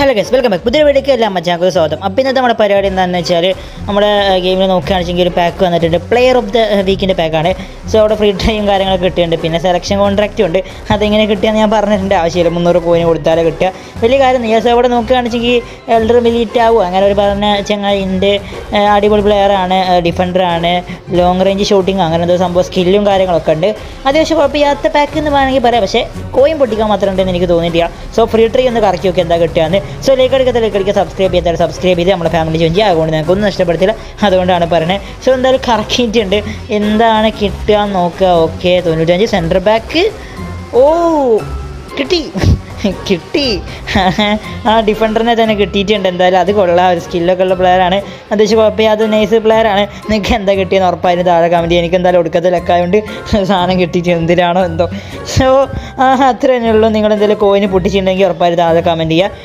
Hello guys, welcome back. പുതിയ വീഡിയോക്ക് എല്ലാം മച്ചാക്ക് സ്വാഗതം. അപ്പോൾ ഇന്നത്തെ നമ്മുടെ പരിപാടി എന്താണെന്ന് വെച്ചാൽ നമ്മുടെ ഗെയിമിൽ നോക്കുകയാണെങ്കിൽ ഒരു പാക്ക് വന്നിട്ടുണ്ട്. പ്ലെയർ ഓഫ് ദ വീക്കിൻ്റെ പാക്കാണ്. സോ അവിടെ ഫ്രീ ടൈം കാര്യങ്ങളൊക്കെ കിട്ടിയിട്ടുണ്ട്. പിന്നെ സെലക്ഷൻ കോൺട്രാക്റ്റും ഉണ്ട്. അതെങ്ങനെ കിട്ടിയാന്ന് ഞാൻ പറഞ്ഞിട്ടുണ്ട്. ആവശ്യമില്ല, 300 കോയിന് കൊടുത്താലേ കിട്ടുക. വലിയ കാര്യം നീ അവിടെ നോക്കുകയാണെങ്കിൽ എൽഡർ മിലിറ്റ് ആവും. അങ്ങനെ ഒരു പറഞ്ഞ ചങ്ങായിൻ്റെ അടിപൊളി പ്ലെയറാണ്, ഡിഫൻഡറാണ്, ലോങ് റേഞ്ച് ഷൂട്ടിങ്, അങ്ങനെ എന്തോ സംഭവം സ്കില്ലും കാര്യങ്ങളൊക്കെ ഉണ്ട്. അത്യാവശ്യം കുഴപ്പമില്ലാത്ത പാക്ക് എന്ന് വേണമെങ്കിൽ പറയാം. പക്ഷേ കോയിൻ പൊട്ടിക്കാൻ മാത്രം ഉണ്ടെന്ന് എനിക്ക് തോന്നിയിട്ടില്ല. സോ ഫ്രീ ട്രീ ഒന്ന് കറക്കി നോക്കി എന്താ കിട്ടുകയെന്ന്. സോ ലൈക്ക് അടിക്കുക, സബ്സ്ക്രൈബ് ചെയ്ത് നമ്മുടെ ഫാമിലി ജോയിൻ ചെയ്യുക. അതുകൊണ്ട് ഞങ്ങൾക്കൊന്നും നഷ്ടപ്പെടുത്തില്ല, അതുകൊണ്ടാണ് പറയുന്നത്. സോ എന്തായാലും കറക്കിയിട്ടുണ്ട്. എന്താണ് കിട്ടുക നോക്കുക. Okay, 95 centre back. ഓ കിട്ടി ആ ഡിഫൻഡറിനെ തന്നെ കിട്ടിയിട്ടുണ്ട്. എന്തായാലും അത് കൊള്ളാം. ഒരു സ്കില്ലൊക്കെ ഉള്ള പ്ലെയറാണ്. അത്യാവശ്യം കുഴപ്പമില്ലാത്ത നൈസ് പ്ലെയറാണ്. നിങ്ങൾക്ക് എന്താ കിട്ടിയെന്ന് ഉറപ്പായിരുന്നു താഴെ കമൻറ്റ്. എനിക്ക് എന്തായാലും ഒടുക്കത്തിലൊക്കെയായതുകൊണ്ട് സാധനം കിട്ടിയിട്ട് എന്തിനാണോ എന്തോ. സോ അത്ര തന്നെയുള്ളൂ. നിങ്ങൾ എന്തെങ്കിലും കോയിന് പൊട്ടിച്ചിട്ടുണ്ടെങ്കിൽ ഉറപ്പായിരുന്നു താഴെ കമൻറ്റ് ചെയ്യുക.